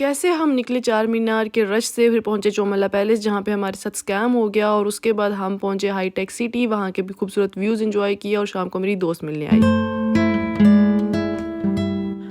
कैसे हम निकले चार मीनार के रश से, फिर पहुंचे चौमला पैलेस जहां पे हमारे साथ स्कैम हो गया, और उसके बाद हम पहुंचे हाईटेक सिटी, वहां के भी खूबसूरत व्यूज़ एंजॉय किया और शाम को मेरी दोस्त मिलने आई।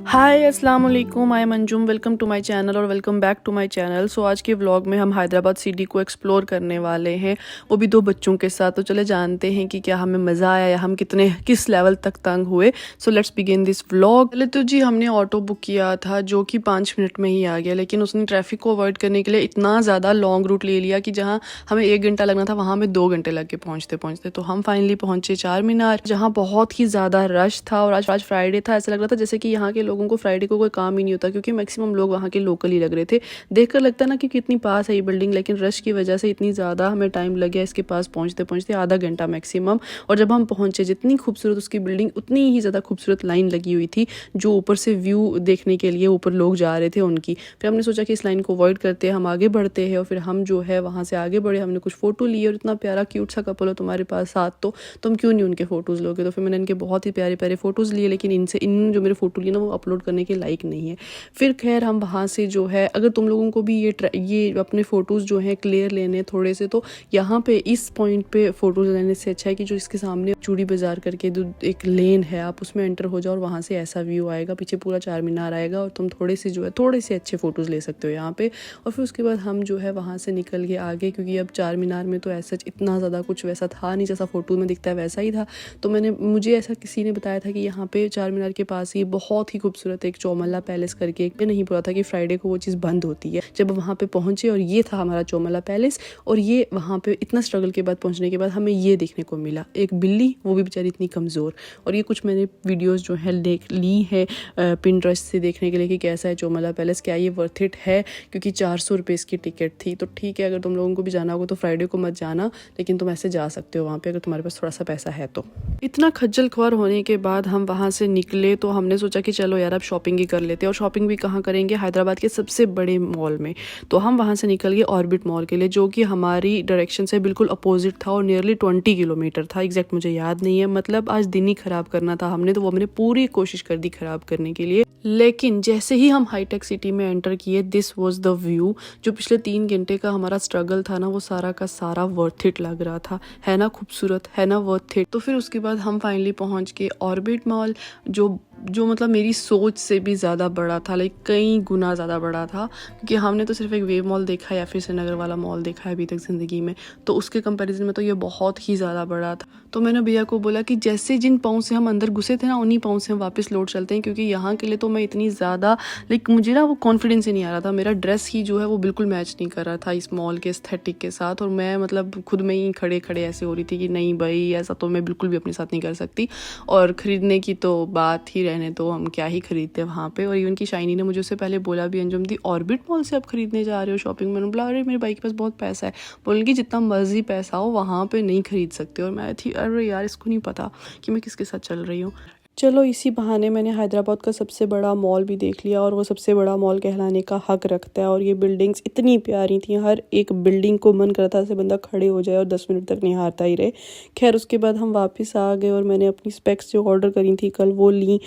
हाय अस्सलाम वालेकुम, I am Anjum, welcome to my channel और welcome back to my channel. So आज के व्लॉग में हम हैदराबाद सिटी को एक्सप्लोर करने वाले हैं, वो भी 2 बच्चों के साथ। तो चले जानते हैं कि क्या हमें मज़ा आया या हम किस लेवल तक तंग हुए। So let's begin this vlog. पहले तो जी हमने ऑटो बुक किया था जो कि 5 मिनट में ही आ गया, लेकिन उसने ट्रैफिक को अवॉइड करने के लिए इतना ज़्यादा लॉन्ग रूट ले लिया कि जहाँ हमें 1 घंटा लगना था वहाँ हमें 2 घंटे लग के पहुँचते। तो हम फाइनली पहुँचे चार मीनार, जहाँ बहुत ही ज़्यादा रश था। और आज फ्राइडे था, ऐसा लग रहा था जैसे कि यहाँ के लोगों को फ्राइडे को कोई काम ही नहीं होता, क्योंकि मैक्सिमम लोग वहाँ के लोकल ही लग रहे थे। देखकर लगता ना कि कितनी पास है ये बिल्डिंग, लेकिन रश की वजह से इतनी ज़्यादा हमें टाइम लग गया इसके पास पहुँचते आधा घंटा मैक्सिमम। और जब हम पहुँचे, जितनी खूबसूरत उसकी बिल्डिंग उतनी ही ज़्यादा खूबसूरत लाइन लगी हुई थी जो ऊपर से व्यू देखने के लिए ऊपर लोग जा रहे थे उनकी। फिर हमने सोचा कि इस लाइन को अवॉइड करते हैं, हम आगे बढ़ते हैं। और फिर हम जो है वहाँ से आगे बढ़े, हमने कुछ फ़ोटो लिए। और इतना प्यारा क्यूट सा कपल हो तुम्हारे पास साथ, तो तुम क्यों नहीं उनके फ़ोटोज़ लोगे। तो फिर मैंने इनके बहुत ही प्यारे प्यारे फ़ोटोज़ लिए, लेकिन इन जो मेरे फ़ोटो लिए ना वो अपलोड करने के लायक नहीं है। फिर खैर हम वहाँ से जो है, अगर तुम लोगों को भी ये अपने फ़ोटोज़ जो हैं क्लियर लेने थोड़े से, तो यहाँ पे इस पॉइंट पे फ़ोटोज़ लेने से अच्छा है कि जो इसके सामने चूड़ी बाज़ार करके एक लेन है, आप उसमें एंटर हो जाओ और वहाँ से ऐसा व्यू आएगा, पीछे पूरा चार मीनार आएगा और तुम थोड़े से अच्छे फ़ोटोज़ ले सकते हो यहाँ पे। और फिर उसके बाद हम जो है वहाँ से निकल के आगे, क्योंकि अब चार मीनार में तो ऐसा इतना ज़्यादा कुछ वैसा था नहीं, जैसा फ़ोटो में दिखता है वैसा ही था। तो मुझे ऐसा किसी ने बताया था कि यहाँ पे चार मीनार के पास ही बहुत ही खूबसूरत एक चौमला पैलेस करके, नहीं पता था कि फ्राइडे को वो चीज़ बंद होती है। जब वहाँ पे पहुँचे और ये था हमारा चौमला पैलेस, और ये वहाँ पे इतना स्ट्रगल के बाद पहुँचने के बाद हमें ये देखने को मिला, एक बिल्ली, वो भी बेचारी इतनी कमज़ोर। और ये कुछ मैंने वीडियोस जो है देख ली है पिंटरेस्ट से देखने के लिए कि कैसा है चौमला पैलेस, क्या ये वर्थ इट है, क्योंकि 400 रुपये इसकी टिकट थी। तो ठीक है, अगर तुम लोगों को भी जाना होगा तो फ्राइडे को मत जाना, लेकिन तुम ऐसे जा सकते हो वहाँ पे अगर तुम्हारे पास थोड़ा सा पैसा है तो। इतना खज्जल ख्वार होने के बाद हम वहाँ से निकले, तो हमने सोचा कि चलो यार अब शॉपिंग ही कर लेते हैं। और शॉपिंग भी कहाँ करेंगे, हैदराबाद के सबसे बड़े मॉल में। तो हम वहाँ से निकल गए ऑर्बिट मॉल के लिए, जो कि हमारी डायरेक्शन से बिल्कुल अपोजिट था और नियरली 20 किलोमीटर था। एग्जैक्ट मुझे याद नहीं है, मतलब आज दिन ही खराब करना था हमने, तो वो हमने पूरी कोशिश कर दी खराब करने के लिए। लेकिन जैसे ही हम हाईटेक सिटी में एंटर किए, दिस वाज द व्यू। जो पिछले 3 घंटे का हमारा स्ट्रगल था ना, वो सारा का सारा वर्थ इट लग रहा था। है ना खूबसूरत, है ना वर्थ इट। तो फिर उसके बाद हम फाइनली पहुंच के ऑर्बिट मॉल, जो मतलब मेरी सोच से भी ज़्यादा बड़ा था, लाइक कई गुना ज़्यादा बड़ा था, क्योंकि हमने तो सिर्फ एक वेव मॉल देखा या फिर श्रीनगर वाला मॉल देखा है अभी तक ज़िंदगी में, तो उसके कंपैरिजन में तो ये बहुत ही ज़्यादा बड़ा था। तो मैंने भैया को बोला कि जैसे जिन पाँव से हम अंदर घुसे थे ना, उन्हीं पाँव से हम वापस लौट चलते हैं, क्योंकि यहाँ के लिए तो मैं इतनी ज़्यादा लाइक मुझे ना वो कॉन्फिडेंस ही नहीं आ रहा था। मेरा ड्रेस ही जो है वो बिल्कुल मैच नहीं कर रहा था इस मॉल के एस्थेटिक के साथ, और मैं मतलब खुद में ही खड़े ऐसे हो रही थी कि नहीं भाई, ऐसा तो मैं बिल्कुल भी अपने साथ नहीं कर सकती। और ख़रीदने की तो बात ही रहने दो, हम क्या ही खरीदते वहाँ पे। और इवन की शाइनी ने मुझे उससे पहले बोला भी, अंजुम दी ऑर्बिट मॉल से आप खरीदने जा रहे हो शॉपिंग। मैंने बोला अरे मेरे भाई के पास बहुत पैसा है। बोलने की जितना मर्जी पैसा हो वहाँ पे नहीं खरीद सकते। और मैं थी अरे यार, इसको नहीं पता कि मैं किसके साथ चल रही हूँ। चलो इसी बहाने मैंने हैदराबाद का सबसे बड़ा मॉल भी देख लिया, और वो सबसे बड़ा मॉल कहलाने का हक रखता है। और ये बिल्डिंग्स इतनी प्यारी थी, हर एक बिल्डिंग को मन करता से बंदा खड़े हो जाए और 10 मिनट तक निहारता ही रहे। खैर उसके बाद हम वापस आ गए और मैंने अपनी स्पेक्स जो ऑर्डर करी थी कल वो ली।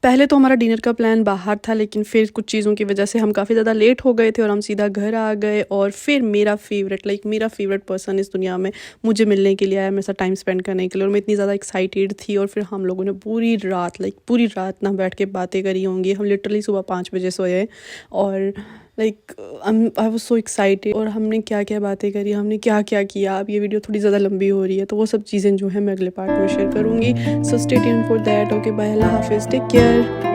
पहले तो हमारा डिनर का प्लान बाहर था, लेकिन फिर कुछ चीज़ों की वजह से हम काफ़ी ज़्यादा लेट हो गए थे और हम सीधा घर आ गए। और फिर मेरा फेवरेट पर्सन इस दुनिया में मुझे मिलने के लिए आया, मेरे साथ टाइम स्पेंड करने के लिए। और मैं इतनी ज़्यादा एक्साइटेड थी। और फिर हम लोगों ने पूरी रात ना बैठ के बातें करी होंगी। हम लिटरली सुबह 5 बजे सोए और आई वाज सो एक्साइटेड। और हमने क्या क्या बातें करी, हमने क्या क्या किया। अब ये वीडियो थोड़ी ज़्यादा लंबी हो रही है, तो वो सब चीज़ें जो है मैं अगले पार्ट में शेयर करूँगी। So stay tuned for that. Okay bye, अल्लाह हाफिज़, टेक केयर।